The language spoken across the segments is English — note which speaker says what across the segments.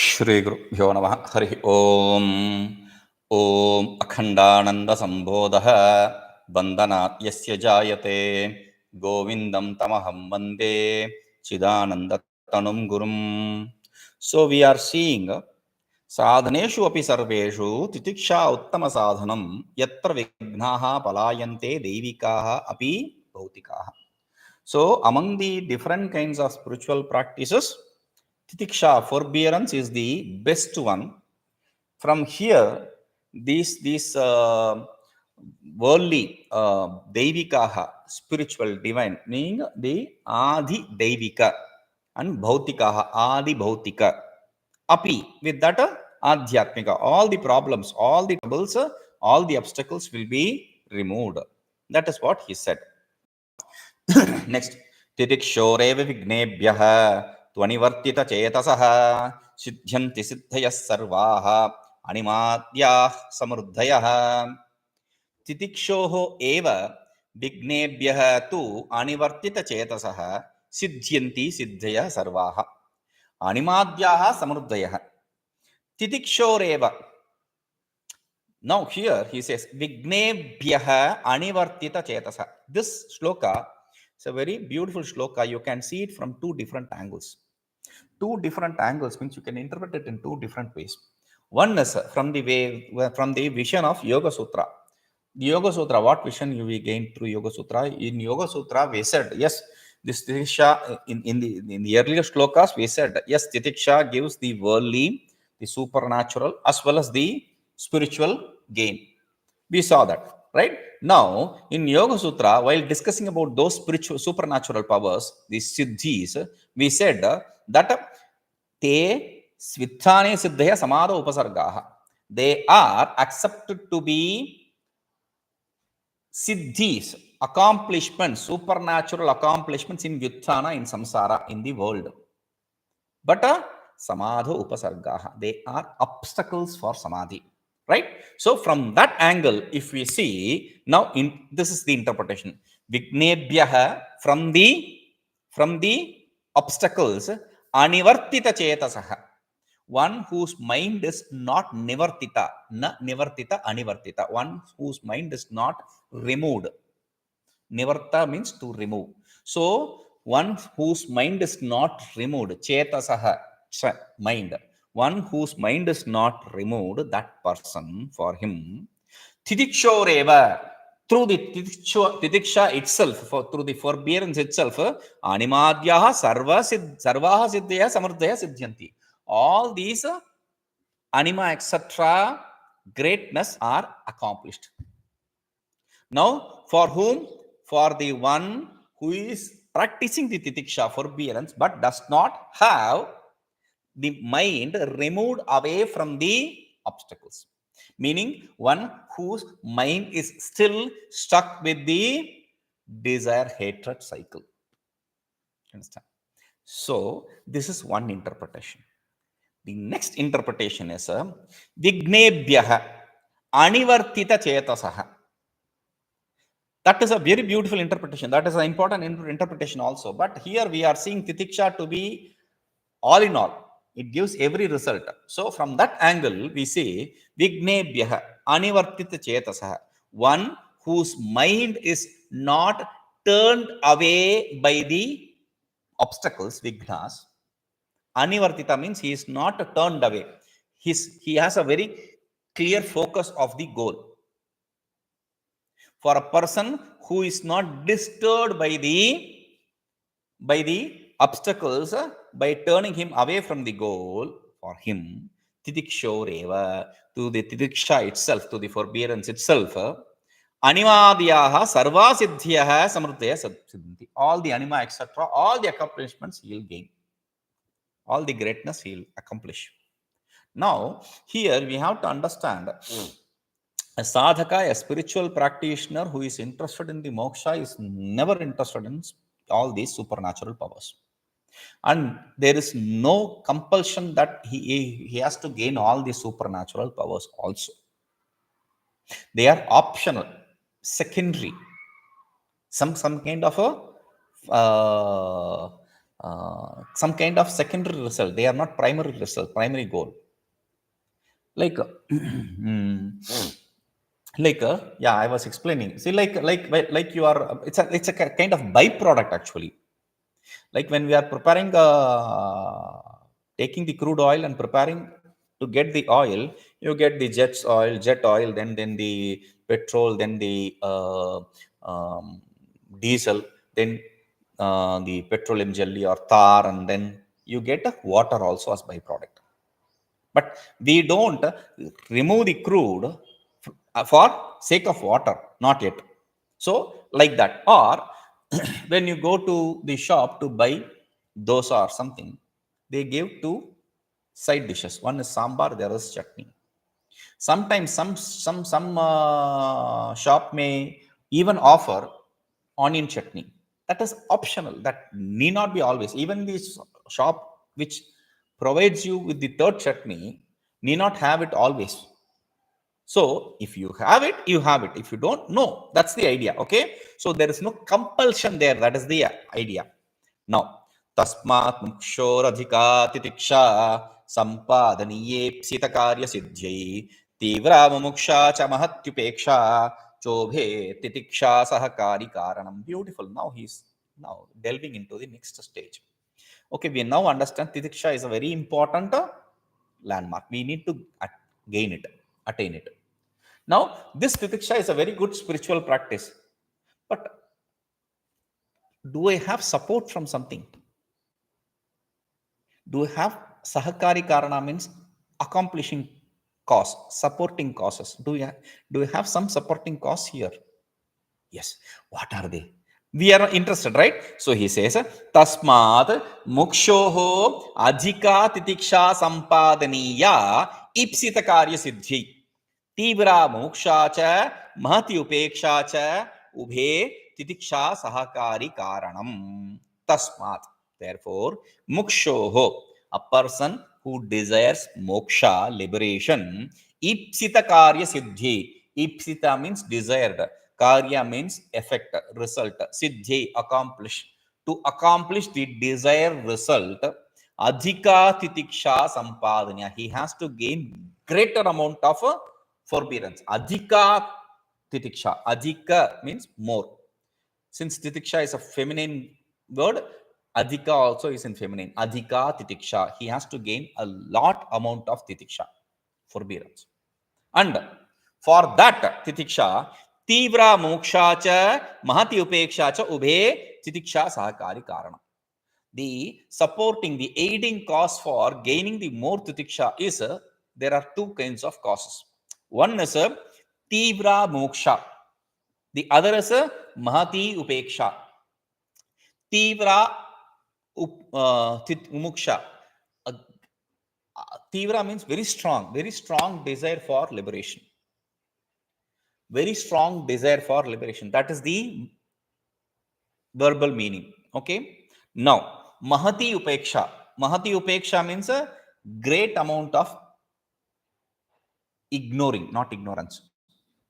Speaker 1: श्रीगुरुभ्यो नमः। हरिः ओम्। ॐ अखण्डानन्दसम्बोधः वन्दनात् यस्य जायते गोविन्दं तमहं वन्दे चिदानन्दतनुं गुरुम्. So we are seeing साधनेषु अपि सर्वेषु तितिक्षा उत्तमसाधनं यत्र विघ्नाः पलायन्ते दैविकाः अपि भौतिकाः. So among the different kinds of spiritual practices, titikṣā, forbearance, is the best one. From here, these worldly deivikaha, spiritual, divine, meaning the adi deivika and bhautikaha, adi bhautika, api, with that adhyatmika, all the problems, all the troubles, all the obstacles will be removed. That is what he said. Next, titikṣoreva vighnebhyastvanivartitacetasaḥ sidhyanti siddhayaḥ sarvāः aṇimādyāḥ samṛddhayaḥ. titikṣoho eva vighnebhyah tu anivartitacetasaḥ sidhyanti siddhayaḥ sarvāः aṇimādyāḥ samṛddhayaḥ. titikṣoreva. Now here he says vighnebhyah anivartitacetasaḥ. This shloka, it's a very beautiful shloka. You can see it from two different angles. Two different angles means you can interpret it in two different ways. One is from the vision of Yoga Sutra. The Yoga Sutra, what vision we gained through Yoga Sutra? In Yoga Sutra, we said, yes, this titikṣā, in the earlier shlokas, we said, yes, titikṣā gives the worldly, the supernatural, as well as the spiritual gain. We saw that, right? Now, in Yoga Sutra, while discussing about those spiritual, supernatural powers, these siddhis, we said that te svithane siddhaya samādo upasargaha. They are accepted to be siddhis, accomplishments, supernatural accomplishments in vyuthana, in samsara, in the world. But samadho upasargaha, they are obstacles for samadhi. Right? So from that angle, if we see, now this is the interpretation. Vighnebhyah, from the obstacles, anivartitacetasaḥ, one whose mind is not nivartita, na nivartita, anivartita, one whose mind is not removed. Nivarta means to remove. So one whose mind is not removed, chetasaḥ, mind. One whose mind is not removed, that person, for him, titikṣoreva, through the titikṣā itself, through the forbearance itself, aṇimādyāḥ sarvāः siddhayaḥ samṛddhayaḥ sidhyanti. All these anima, etc., greatness are accomplished. Now, for whom? For the one who is practicing the titikṣā, forbearance, but does not have the mind removed away from the obstacles. Meaning, one whose mind is still stuck with the desire-hatred cycle. Understand? So, this is one interpretation. The next interpretation is vighnebhyah anivartitacetasaḥ. That is a very beautiful interpretation. That is an important interpretation also. But here we are seeing titikṣā to be all in all. It gives every result. So from that angle, we say vighnebhyah anivartitacetasaḥ, one whose mind is not turned away by the obstacles, vighnas. Anivartita means he is not turned away. He has a very clear focus of the goal. For a person who is not disturbed by the obstacles, by turning him away from the goal, for him, titikṣoreva, to the titikṣā itself, to the forbearance itself, aṇimādyāḥ sarvā siddhyaḥ samṛddhayaḥ siddhanti. All the anima, etc., all the accomplishments he will gain. All the greatness he will accomplish. Now, here we have to understand a sadhaka, a spiritual practitioner who is interested in the moksha, is never interested in all these supernatural powers. And there is no compulsion that he has to gain all these supernatural powers also. They are optional, secondary, some kind of a some kind of secondary result. They are not primary result, primary goal. Like, yeah, I was explaining. See, like you are. It's a kind of byproduct actually. Like when we are preparing, taking the crude oil and preparing to get the oil, you get the jet oil, then the petrol, then the diesel, then the petroleum jelly or tar, and then you get water also as byproduct. But we don't remove the crude for sake of water, not yet. So like that. Or when you go to the shop to buy dosa or something, they give two side dishes. One is sambar, the other is chutney. Sometimes some shop may even offer onion chutney. That is optional. That need not be always. Even this shop which provides you with the third chutney need not have it always. So if you have it, you have it. If you don't, no. That's the idea. Okay. So there is no compulsion there. That is the idea. Now, tasmānmumukṣoradhikā titikṣā sampādanīyepsitakāryasiddhyai tīvrā mumukṣā cha mahatyupekṣā cobhe titikṣāsahakārikāraṇam. Beautiful. Now he's now delving into the next stage. Okay, we now understand titikṣā is a very important landmark. We need to gain it, attain it. Now, this titikṣā is a very good spiritual practice. But do I have support from something? Do I have sahakārikāraṇam means accomplishing cause, supporting causes? Do I have some supporting cause here? Yes. What are they? We are interested, right? So he says, tasmānmumukṣoradhikā titikṣā sampādanīyā ipsitakāryasiddhyai tīvrā mumukṣā ca mahatyupekṣā ca cobhe titikṣāsahakārikāraṇam. Tasmāt. Therefore, mukṣoho, a person who desires moksha, liberation, ipsitakāryasiddhyai. Ipsita means desired. Karya means effect, result. Siddhyai, accomplish. To accomplish the desired result, adhika titikṣā sampādanīyah. He has to gain greater amount of forbearance. Adhika titikṣā. Adhika means more. Since titikṣā is a feminine word, adhika also is in feminine. Adhika titikṣā. He has to gain a lot amount of titikṣā, forbearance. And for that titikṣā, tīvrā mumukṣā ca mahatyupekṣā ca cobhe titikṣāsahakārikāraṇam. The supporting, the aiding cause for gaining the more titikṣā is, there are two kinds of causes. One is tīvrā mumukṣā. The other is mahatyupekṣā. Tīvrā mumukṣā. Tīvrā means very strong desire for liberation. Very strong desire for liberation. That is the verbal meaning. Okay. Now, mahatyupekṣā. Mahatyupekṣā means a great amount of ignoring, not ignorance.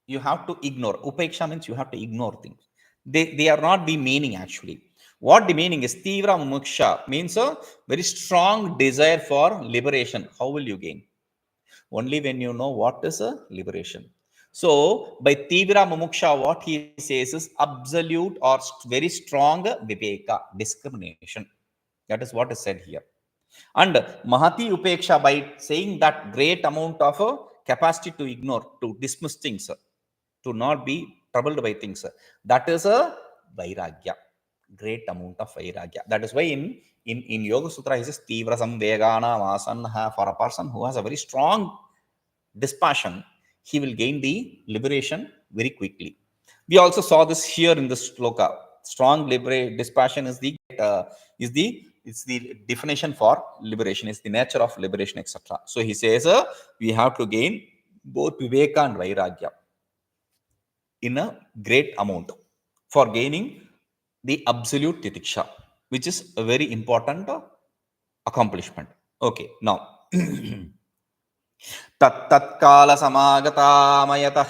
Speaker 1: You have to ignore. Upekṣā means you have to ignore things. They are not the meaning actually. What the meaning is, tīvrā mumukṣā means a very strong desire for liberation. How will you gain? Only when you know what is a liberation. So, by tīvrā mumukṣā, what he says is absolute or very strong viveka, discrimination. That is what is said here. And mahatyupekṣā, by saying that great amount of capacity to ignore, to dismiss things, to not be troubled by things, that is a vairagya, great amount of vairagya. That is why in Yoga Sutra he says tīvrā samveganam asanha. For a person who has a very strong dispassion, he will gain the liberation very quickly. We also saw this here in the sloka. Strong dispassion is the definition for liberation, is the nature of liberation, etc. So he says we have to gain both viveka and vairagya in a great amount for gaining the absolute titikṣā, which is a very important accomplishment. Okay, now tattattkālasamāgatāmayataḥ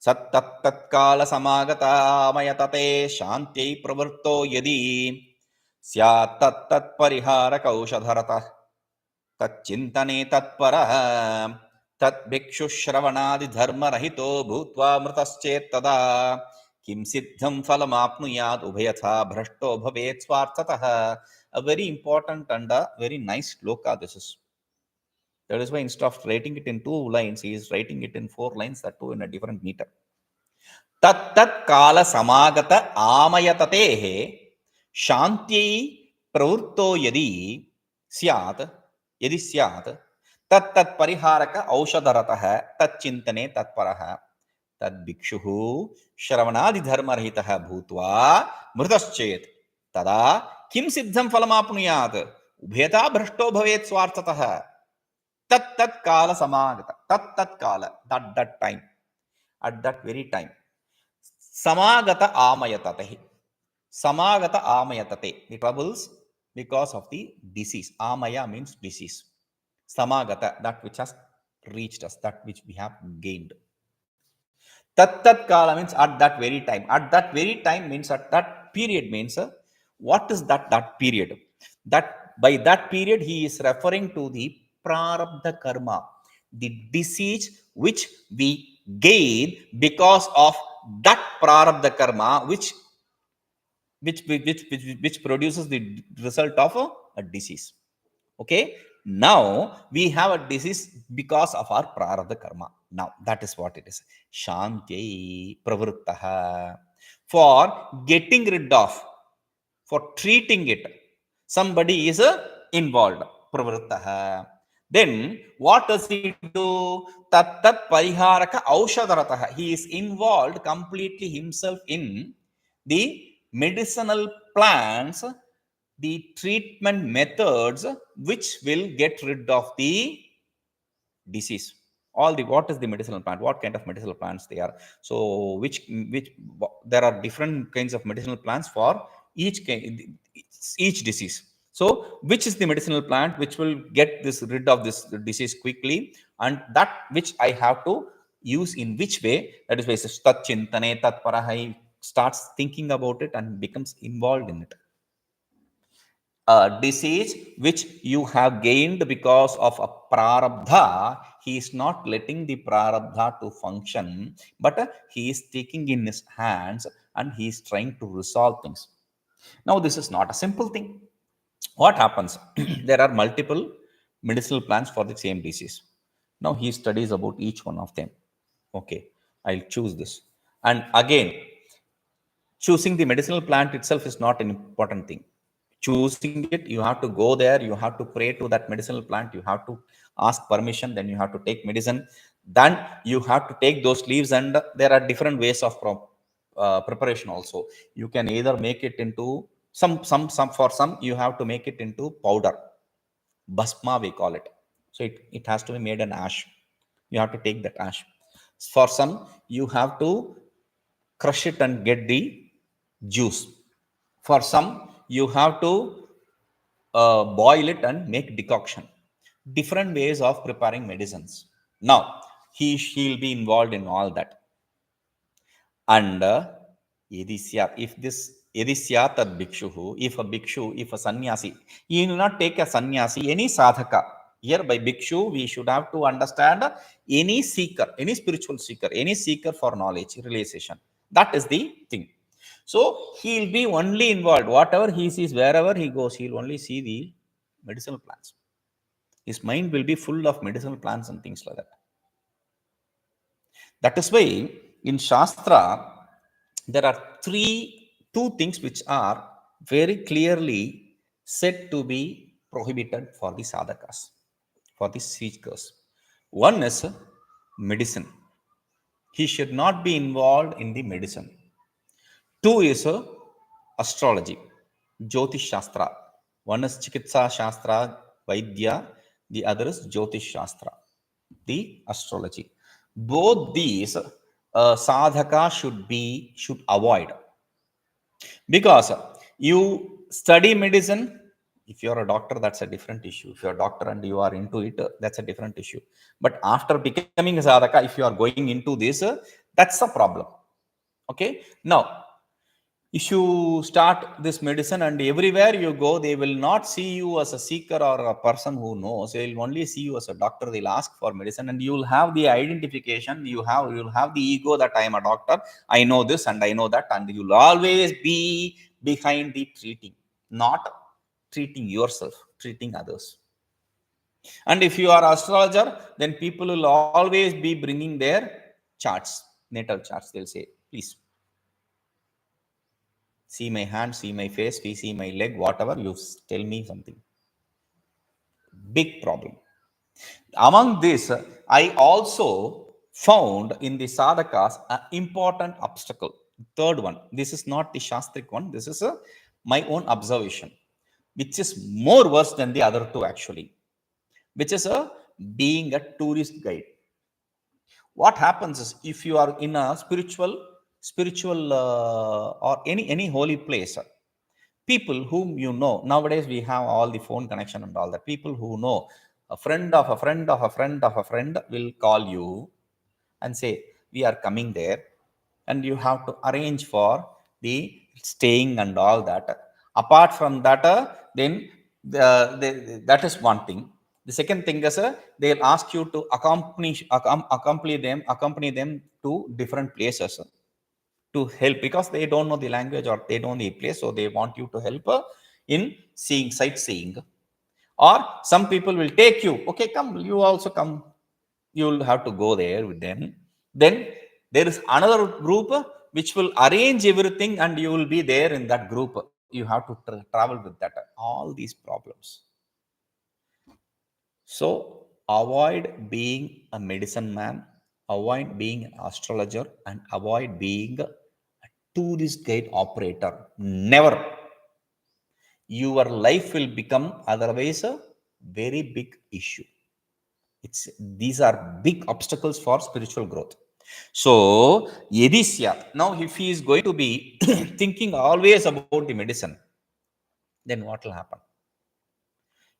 Speaker 1: tattattkālasamāgatāmayatateḥ śāntyai pravṛtto yadi स्यात् तत्तत्परिहारक औषधरतः तच्चिन्तने तत्परः तद्भिक्षुः श्रवणादिधर्मरहितो भूत्वा मृतश्चेत्तदा किं सिद्धं फलमाप्नुयादुभयथा भ्रष्टो भवेत्स्वार्थतः. A very important and a very nice shloka this is. That is why instead of writing it in 2 lines, he is writing it in 4 lines, that too in a different meter. tattatkālasamāgatāmayatateḥ śāntyai pravṛtto yadi syāt tatpariharaka auṣadharatah tacchintane tatparah tadbhikṣuḥ śravaṇādidharmarahito bhūtvā mṛtaścettataḥ kim siddhaṃ phalamāpnuyādubhayathā ubhayatā bhraṣṭo bhavetsvārthataḥ tattatkālasamāgatāḥ that time, at that very time. Samāgata āmayatateḥ. Samāgata āmayatateḥ. The troubles because of the disease. Āmaya means disease. Samāgata, that which has reached us, that which we have gained. Tattatkāla means at that very time. At that very time means at that period means what is that period? That by that period he is referring to the pravṛtto karma, the disease which we gain because of that pravṛtto karma, which produces the result of a disease. Okay, now we have a disease because of our pravṛtto karma. Now that is what it is. Śāntyai pravṛttah, for getting rid of, for treating it, somebody is involved, pravṛttah. Then what does he do? Tatpariharaka auṣadharatah, he is involved completely himself in the medicinal plants, the treatment methods which will get rid of the disease. All the, what is the medicinal plant, what kind of medicinal plants they are. So which there are different kinds of medicinal plants for each disease. So which is the medicinal plant which will get this rid of this disease quickly, and that which I have to use in which way, that is why it says tacchintane tatparaḥ, he starts thinking about it and becomes involved in it. A disease which you have gained because of a prarabdha, he is not letting the prarabdha to function, but he is taking in his hands and he is trying to resolve things. Now this is not a simple thing. What happens? There are multiple medicinal plants for the same disease. Now he studies about each one of them. Okay, I'll choose this. And again, choosing the medicinal plant itself is not an important thing. Choosing it, you have to go there, you have to pray to that medicinal plant, you have to ask permission, then you have to take medicine, then you have to take those leaves, and there are different ways of preparation also. You can either make it into for some you have to make it into powder, bhasma we call it. So it has to be made an ash. You have to take that ash. For some you have to crush it and get the juice. For some you have to boil it and make decoction. Different ways of preparing medicines. Now he'll be involved in all that. And if this yadisya tadbhikṣuḥ, if a bhikshu, if a sannyasi, you do not take a sannyasi, any sadhaka. Here by bhikshu we should have to understand any seeker, any spiritual seeker, any seeker for knowledge, realization. That is the thing. So he'll be only involved, whatever he sees, wherever he goes, he'll only see the medicinal plants. His mind will be full of medicinal plants and things like that. That is why in Shastra there are two things which are very clearly said to be prohibited for the sadhakas, for the seekers. One is medicine. He should not be involved in the medicine. Two is astrology, Jyotish Shastra. One is Chikitsa Shastra, Vaidya. The other is Jyotish Shastra, the astrology. Both these sadhaka should avoid. Because you study medicine, if you are a doctor, that's a different issue. If you are a doctor and you are into it, that's a different issue. But after becoming a sadhaka, if you are going into this, that's a problem. Okay, now If you start this medicine and everywhere you go, they will not see you as a seeker or a person who knows. They will only see you as a doctor. They'll ask for medicine, and you will have the identification. You'll have the ego that I am a doctor. I know this and I know that, and you'll always be behind the treating, not treating yourself, treating others. And if you are astrologer, then people will always be bringing their charts, natal charts. They'll say, please see my hand, see my face, see my leg, whatever, you tell me something. Big problem. Among this, I also found in the sadhakas an important obstacle. Third one. This is not the shastric one. This is my own observation, which is more worse than the other two actually, which is being a tourist guide. What happens is, if you are in a spiritual or any holy place, people whom you know, nowadays we have all the phone connection and all that, people who know a friend of a friend of a friend of a friend will call you and say, we are coming there, and you have to arrange for the staying and all that. Apart from that, then that is one thing. The second thing is, they'll ask you to accompany them to different places to help, because they don't know the language or they don't know the place, so they want you to help in seeing sightseeing. Or some people will take you, okay, come, you also come, you'll have to go there with them. Then there is another group which will arrange everything, and you will be there in that group. You have to travel with that, all these problems. So avoid being a medicine man, avoid being an astrologer, and avoid being a tourist guide operator. Never. Your life will become otherwise a very big issue. These are big obstacles for spiritual growth. So yadisya, now if he is going to be thinking always about the medicine, then what will happen?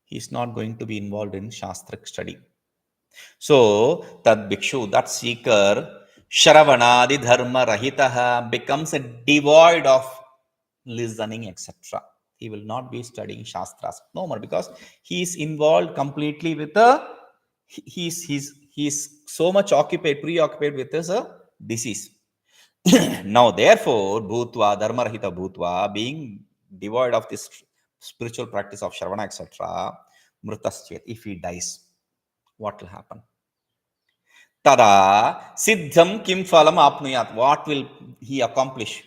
Speaker 1: He is not going to be involved in shastric study. So tadbhikṣuḥ, that seeker, śravaṇādidharmarahito, becomes a devoid of listening, etc. He will not be studying shastras no more, because he is involved completely with he's so much preoccupied with his disease. Now therefore, bhūtvā, dharmarahita bhūtvā, being devoid of this spiritual practice of śravana, etc., mṛtaścettataḥ, if he dies, what will happen? Tada siddhaṃ kim phalamāpnuyādubhayathā, what will he accomplish?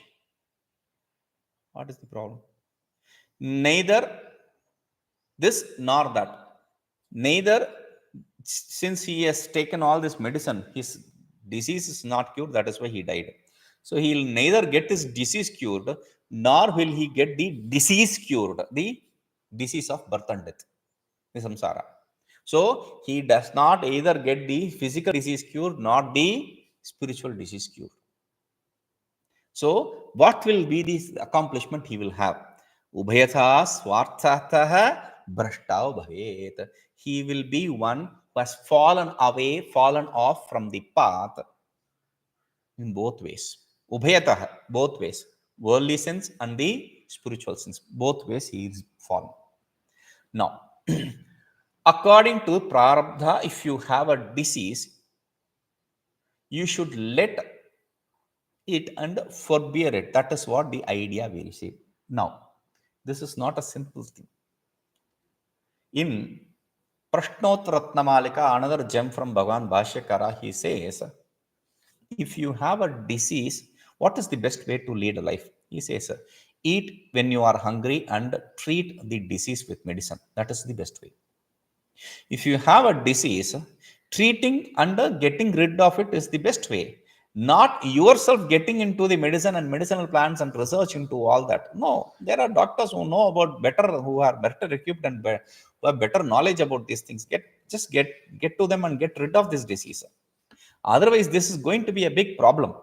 Speaker 1: What is the problem? Neither this nor that. Neither, since he has taken all this medicine, his disease is not cured, that is why he died. So he will neither get his disease cured, nor will he get the disease cured, the disease of birth and death, the samsara. So he does not either get the physical disease cured, nor the spiritual disease cured. So what will be the accomplishment he will have? Ubhayatha swarthatah bhraṣṭo bhavet. He will be one who has fallen away, fallen off from the path in both ways. Ubhayatah, both ways, worldly sense and the spiritual sense, both ways he is fallen. Now, according to pravṛtto, if you have a disease, you should let it and forbear it. That is what the idea we receive. Now, this is not a simple thing. In prashnottaratnamalika, another gem from Bhagavan Bhashyakara, he says, if you have a disease, what is the best way to lead a life? He says, eat when you are hungry and treat the disease with medicine. That is the best way. If you have a disease, treating and getting rid of it is the best way. Not yourself getting into the medicine and medicinal plants and research into all that. No, there are doctors who know about better, who are better equipped and who have better knowledge about these things. Just get to them and get rid of this disease. Otherwise, this is going to be a big problem,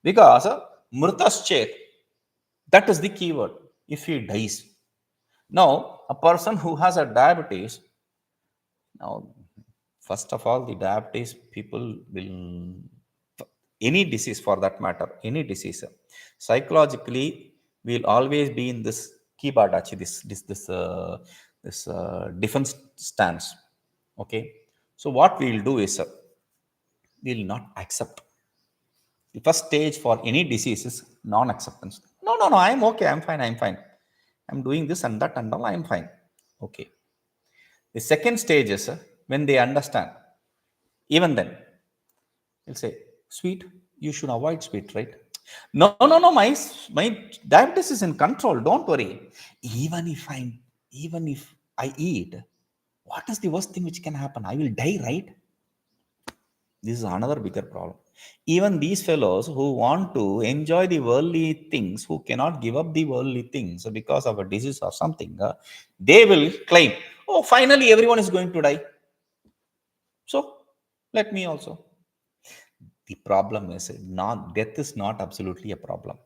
Speaker 1: because mṛtaścettataḥ, that is the keyword. If he dies, now a person who has a diabetes, now first of all, the diabetes people will, any disease for that matter, any disease, psychologically we'll always be in this keyboard actually, this defense stance. Okay, so what we'll do is we'll not accept. The first stage for any disease is non-acceptance. No, no, no, I'm okay, I'm fine, I'm fine, I'm doing this and that and all, I'm fine. Okay, the second stage is when they understand. Even then he'll say, sweet, you should avoid sweet, right? No, no, no, my diabetes is in control, don't worry. Even if I eat, what is the worst thing which can happen? I will die, right? This is another bigger problem. Even these fellows who want to enjoy the worldly things, who cannot give up the worldly things because of a disease or something, they will claim, oh, finally everyone is going to die, so let me also. The problem is not death is not absolutely a problem,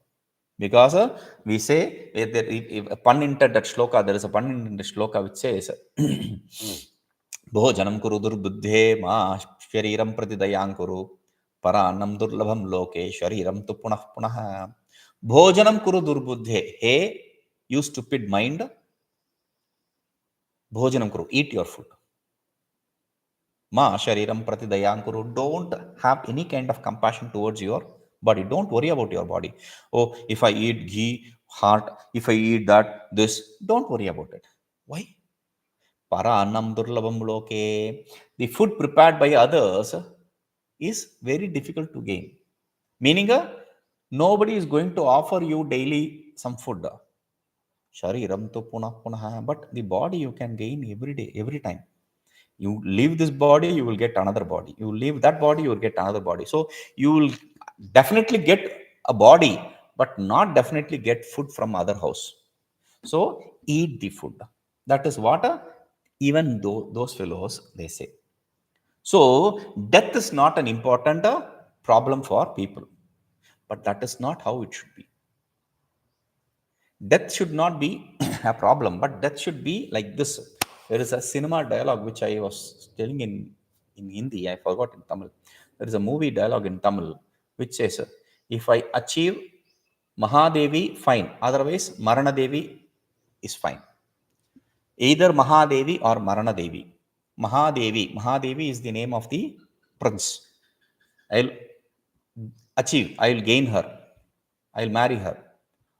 Speaker 1: because we say a pun intended shloka. There is a pun intended shloka which says, "Bhojanam kuru durbuddhe ma shariram prati dayang kuru paranam durlabham loke shariram tu punah punah." Bhojanam kuru durbuddhe. Hey, you stupid mind. Bhojanam kuru. Eat your food. Ma shariram prati dayang kuru. Don't have any kind of compassion towards your body. Don't worry about your body. Oh, if I eat ghee, heart, if I eat that, this, don't worry about it. Why? Para annam durlabham loke. The food prepared by others is very difficult to gain. Meaning, nobody is going to offer you daily some food. Shariram tu punah punah. But the body you can gain every day, every time. You leave this body, you will get another body. You leave that body, you will get another body. So you will definitely get a body, but not definitely get food from other house. So eat the food. That is what even though those fellows they say. So death is not an important problem for people, but that is not how it should be. Death should not be a problem, but death should be like this. There is a cinema dialogue which I was telling in Hindi. I forgot in Tamil. There is a movie dialogue in Tamil which says, if I achieve Mahadevi, fine. Otherwise, Marana Devi is fine. Either Mahadevi or Marana Devi. Mahadevi is the name of the prince. I'll achieve, I will gain her, I will marry her.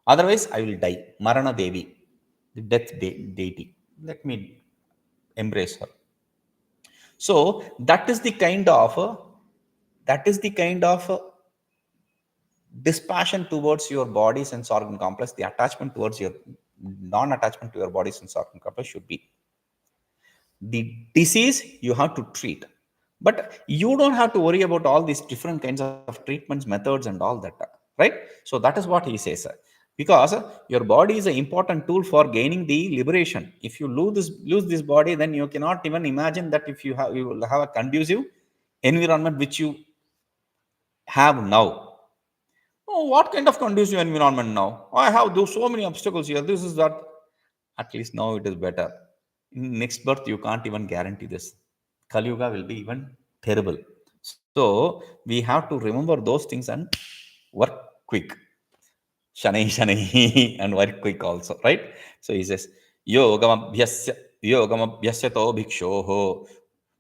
Speaker 1: Otherwise, I will die. Marana Devi, the death deity. Let me embrace her. So that is the kind of dispassion towards your body sense organ complex. The attachment towards your non-attachment to your body sense organ complex should be. The disease you have to treat, but you don't have to worry about all these different kinds of treatments, methods and all that, right? So that is what he says, because your body is an important tool for gaining the liberation. If you lose this body, then you cannot even imagine that if you will have a conducive environment which you have now. Oh, what kind of conducive environment now? I have those so many obstacles here, this is that. At least now it is better. In next birth, you can't even guarantee this. Kali Yuga will be even terrible. So we have to remember those things and work quick. Shanai, and work quick also, right? So he says, yogamabhyasyato bhikṣoho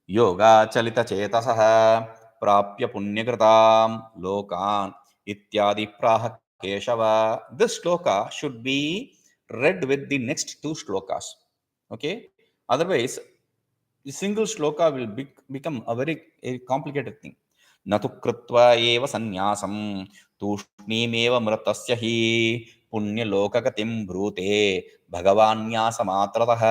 Speaker 1: yogaccalitacetasaḥ prāpya puṇyakṛtāṃ lokān ityādi prāha keshava. This shloka should be read with the next two shlokas. Okay, otherwise the single shloka will become a very complicated thing. Natu krutva eva sannyasam tushneemeva mṛtaśya hi puṇyalokagatim brūte bhagavānyāsamātratāḥ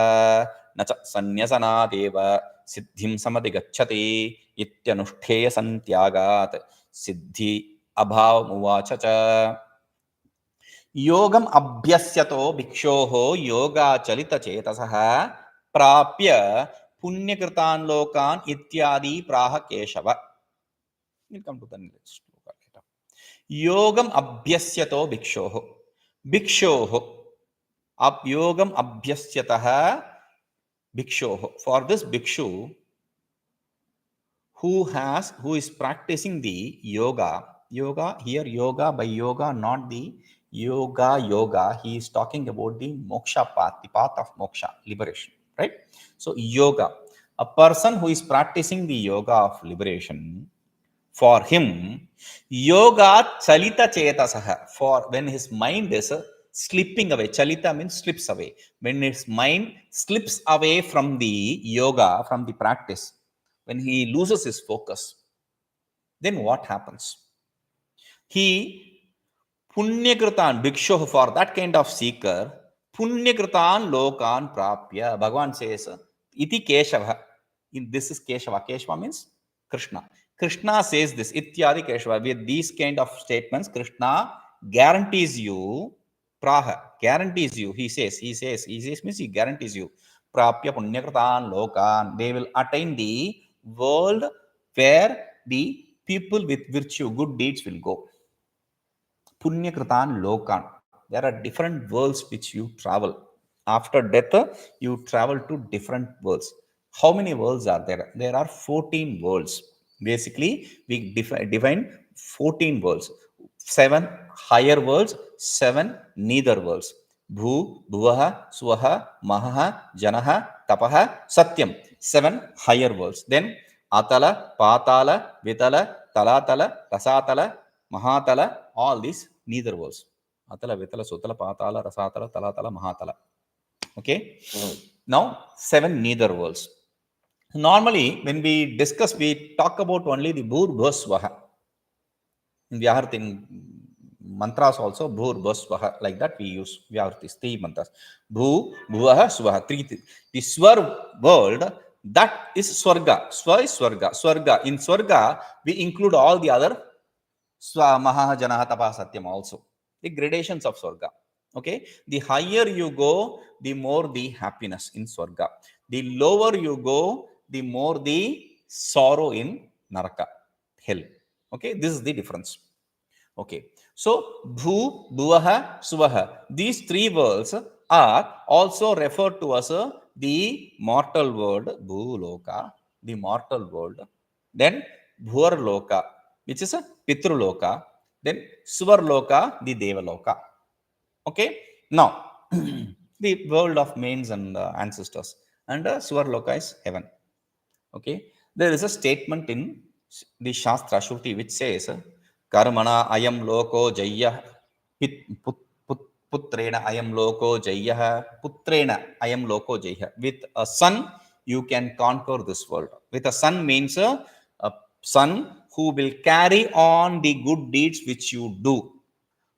Speaker 1: naca sannyasanaādeva siddhiṃ samadhigacchati ityanushtheya santyāgāt siddhi abhāvamuvacha ca. Yogam abhyasyato bhikṣoho yogaccalitacetasaḥ prāpya puṇyakṛtāṃlokān ityādi prāha keshava. We'll come to the next sloka later. Yogam abhyasyato bhikṣoho. Bhikṣoho. Yogam abhyasyatah bhikṣoho. For this bhikshu who is practicing the yoga here, yoga by yoga, not the yoga, he is talking about the moksha path, the path of moksha, liberation, right? So yoga, a person who is practicing the yoga of liberation, for him, yoga chalitacetasah, for when his mind is slipping away. Chalita means slips away. When his mind slips away from the yoga, from the practice, when he loses his focus, then what happens? He puṇyakṛtāṃ bhikṣuḥ, for that kind of seeker, puṇyakṛtāṃ lokān prāpya. Bhagavan says, iti Keshava. This is Keshava. Keshava means Krishna. Krishna says this, ityadi Keshava. With these kind of statements, Krishna guarantees you, guarantees you, he says means he guarantees you, prāpya puṇyakṛtāṃ lokān. They will attain the world where the people with virtue, good deeds will go. puṇyakṛtāṃ lokān. There are different worlds which you travel. After death, you travel to different worlds. How many worlds are there? There are 14 worlds. Basically, we define 14 worlds. 7 higher worlds, 7 neither worlds. Bhu, bhuvaha, swaha, mahaha, janaha, tapaha, satyam. 7 higher worlds. Then atala, patala, vitala, talatala, rasatala, mahatala, all these neither worlds. Atala, vitala, sutala, patala, rasatala, talatala, mahatala. Okay. Now 7 neither worlds. Normally, when we discuss, we talk about only the bhūtvā swaha. In Vyaharti, in mantras also, bhūtvā swaha, like that we use Vyahartis, 3 mantras. Bhu, bhuvaha, swaha. 3. The swar world, that is swarga. Swa is swarga. Swarga. In swarga, we include all the other swa, mahaha, janaha, tapaha, satyam also. The gradations of swarga. Okay. The higher you go, the more the happiness in swarga. The lower you go, the more the sorrow in naraka, hell. Okay, this is the difference. Okay, so bhu, bhuvaha, swaha. These 3 worlds are also referred to as the mortal world, bhuloka, the mortal world. Then bhuvarloka, which is a pitruloka. Then swarloka, the devaloka. Okay, now the world of mains and ancestors, and swarloka is heaven. Okay, there is a statement in the Shastra Shruti which says, Karmana ayam loko jayya, putrena ayam loko jayya, putrena ayam loko jayya. With a son, you can conquer this world. With a son means a son who will carry on the good deeds which you do,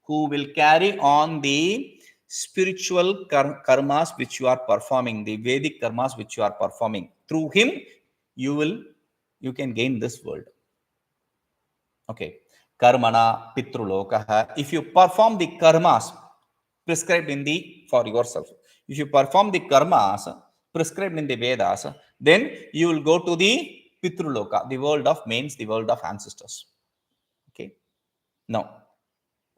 Speaker 1: who will carry on the spiritual karmas which you are performing, the Vedic karmas which you are performing. Through him, you can gain this world. Okay. Karmana pitrulokaha. If you perform the karmas prescribed for yourself, if you perform the karmas prescribed in the Vedas, then you will go to the pitruloka, the world of mains, the world of ancestors. Okay. Now,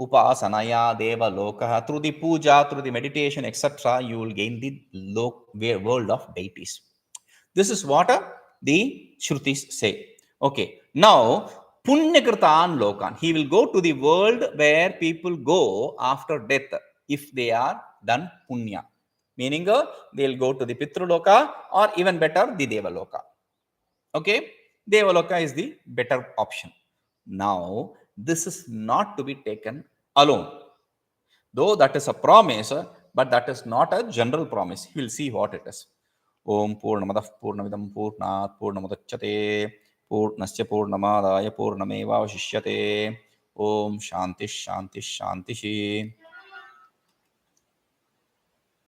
Speaker 1: upasanaya deva lokaha, through the puja, through the meditation, etc., you will gain the world of deities. This is what the Shrutis say. Okay. Now, puṇyakṛtāṃ lokān. He will go to the world where people go after death if they are done punya. Meaning, they will go to the pitruloka, or even better, the devaloka. Okay. Devaloka is the better option. Now, this is not to be taken alone. Though that is a promise, but that is not a general promise. We will see what it is. Om Purnamadah Purnamidam Purnat Purnamudachyate Purnasya Purnamadaya Purnamevavashishyate. Om Shanti Shanti Shanti.